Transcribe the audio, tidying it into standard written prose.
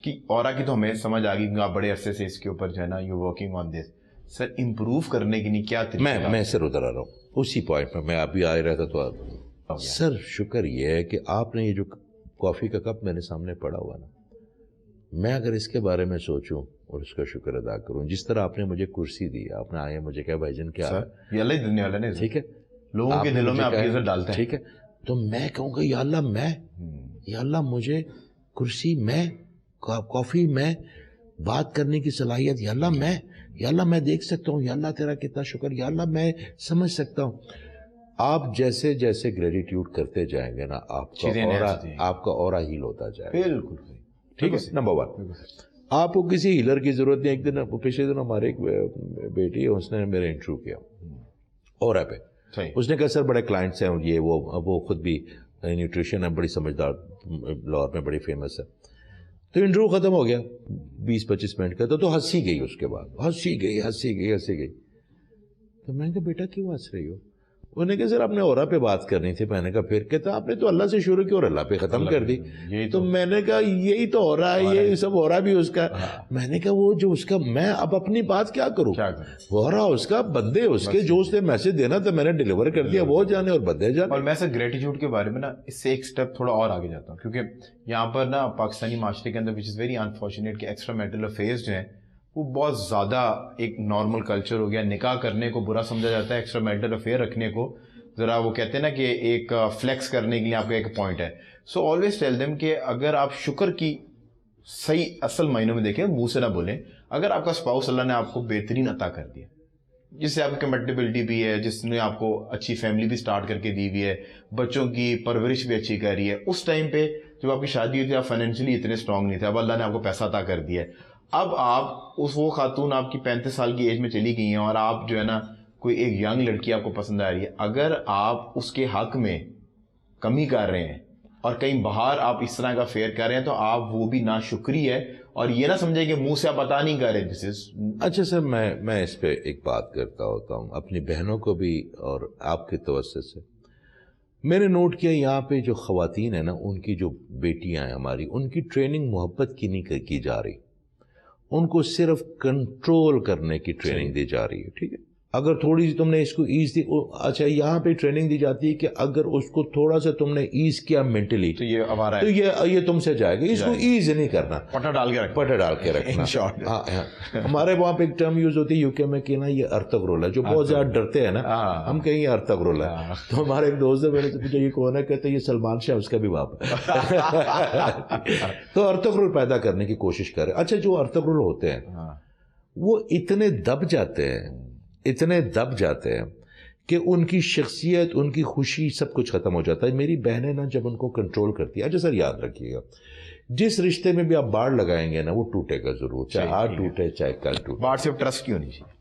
کی اورا کی تو ہمیں سمجھ آ گئی کیونکہ آپ بڑے عرصے سے اس کے اوپر جو ہے نا you working on this. Sir improve کرنے کے لیے کیا طریقہ؟ میں سر ادھر آ رہا ہوں اسی پوائنٹ پہ. میں ابھی آ رہا تھا تو سر شکر یہ ہے کہ آپ نے یہ جو کافی کا کپ میرے سامنے پڑا ہوا نا, میں اگر اس کے بارے میں سوچوں اور اس کا شکر ادا کروں, جس طرح آپ نے مجھے کرسی دی, آپ نے آئے مجھے کہا بھائی جان کیا یہ اللہ ہی دینے والا نہیں, ٹھیک ہے, لوگوں کے دلوں میں آپ کی عزت ڈالتے ہیں, ٹھیک ہے, تو میں کہوں گا یا اللہ مجھے کرسی, میں کافی, میں بات کرنے کی صلاحیت, یا اللہ میں دیکھ سکتا ہوں, یا اللہ تیرا کتنا شکر, یا اللہ میں سمجھ سکتا ہوں. آپ جیسے جیسے گریٹیٹیوڈ کرتے جائیں گے نا, آپ کا اورا ہیل ہوتا جائے گا. بالکل ٹھیک ہے. نمبر 1, آپ کو کسی ہیلر کی ضرورت نہیں. ایک دن پچھلے دن ہمارے ایک بیٹی ہے, اس نے میرے انٹرویو کیا اورا پہ. اس نے کہا سر بڑے کلائنٹس ہیں, یہ وہ خود بھی نیوٹریشن ہے, بڑی سمجھدار, لاہور میں بڑی فیمس ہے. تو انٹرویو ختم ہو گیا 20-25 منٹ کا, تو ہنسی گئی. اس کے بعد ہنسی گئی. تو میں نے کہا بیٹا کیوں ہنس رہی ہو؟ انہوں نے کہا سر آپ نے اورا پہ بات کرنی تھی. میں نے کہا پھر کہتا آپ نے تو اللہ سے شروع کی اور اللہ پہ ختم کر دی. تو میں نے کہا یہی تو ہو رہا ہے, یہ سب ہو رہا بھی اس کا. میں نے کہا وہ جو اس کا, میں اب اپنی بات کیا کروں, ہو رہا اس کا, بندے اس کے, جو اس نے میسج دینا تھا میں نے ڈیلیور کر دیا, وہ جانے اور بندے جانے. اور میں سر گریٹیٹیوڈ کے بارے میں نا اس سے ایک سٹیپ تھوڑا اور آگے جاتا ہوں, کیونکہ یہاں پر نا پاکستانی معاشرے کے اندر وچ از ویری انفارچونیٹ کہ ایکسٹرا میرٹل افیئرز جو ہیں وہ بہت زیادہ ایک نارمل کلچر ہو گیا. نکاح کرنے کو برا سمجھا جاتا ہے, ایکسٹرا میرٹل افیئر رکھنے کو ذرا وہ کہتے ہیں نا کہ ایک فلیکس کرنے کے لیے آپ کا ایک پوائنٹ ہے. سو آلویز ٹیل دیم کہ اگر آپ شکر کی صحیح اصل معنوں میں دیکھیں, منہ سے نہ بولیں, اگر آپ کا اسپاؤس اللہ نے آپ کو بہترین عطا کر دیا, جس سے آپ کی کمپیٹیبلٹی بھی ہے, جس نے آپ کو اچھی فیملی بھی سٹارٹ کر کے دی ہوئی ہے, بچوں کی پرورش بھی اچھی کر رہی ہے, اس ٹائم پہ جب آپ کی شادی ہوئی تھی آپ فائنینشلی اتنے اسٹرانگ نہیں تھے, اب اللہ نے آپ کو پیسہ عطا کر دیا ہے. اب آپ وہ خاتون آپ کی 35 سال کی ایج میں چلی گئی ہیں اور آپ جو ہے نا کوئی ایک ینگ لڑکی آپ کو پسند آ رہی ہے, اگر آپ اس کے حق میں کمی کر رہے ہیں اور کہیں باہر آپ اس طرح کا فیئر کر رہے ہیں تو آپ وہ بھی ناشکری ہے, اور یہ نہ سمجھیں کہ منہ سے آپ پتا نہیں کر رہے. اچھا سر, میں اس پہ ایک بات کرتا ہوتا ہوں اپنی بہنوں کو بھی اور آپ کے توسط سے. میں نے نوٹ کیا یہاں پہ جو خواتین ہیں نا, ان کی جو بیٹیاں ہیں ہماری, ان کی ٹریننگ محبت کی نہیں کی جا رہی, ان کو صرف کنٹرول کرنے کی ٹریننگ دی جا رہی ہے. ٹھیک ہے, اگر تھوڑی سی تم نے اس کو ایز دی, اچھا یہاں پہ ٹریننگ دی جاتی ہے کہ اگر اس کو تھوڑا سا تم نے ایز کیا مینٹلی تو یہ تو یہ تم سے جائے گا. اس کو ایز نہیں کرنا, پٹا ڈال کے رکھنا. ہمارے وہاں پہ ایک ٹرم یوز ہوتی ہے یو کے میں کہ نا یہ ارتغرل ہے, جو بہت زیادہ ڈرتے ہیں نا, ہم کہیں یہ ارتغرل ہے. تو ہمارے ایک دوست ہے, میں نے پوچھا یہ کون ہے, کہتے یہ سلمان شاہ, اس کا بھی باپ ہے. تو ارتغرل پیدا کرنے کی کوشش کرے. اچھا جو ارتغرل ہوتے ہیں وہ اتنے دب جاتے ہیں کہ ان کی شخصیت, ان کی خوشی, سب کچھ ختم ہو جاتا ہے. میری بہنیں نا جب ان کو کنٹرول کرتی ہے, اچھا سر یاد رکھیے گا جس رشتے میں بھی آپ باڑ لگائیں گے نا وہ ٹوٹے گا ضرور, چاہے آج ٹوٹے چاہے کل ٹوٹے. باڑ سے ٹرسٹ کی ہونی چاہیے.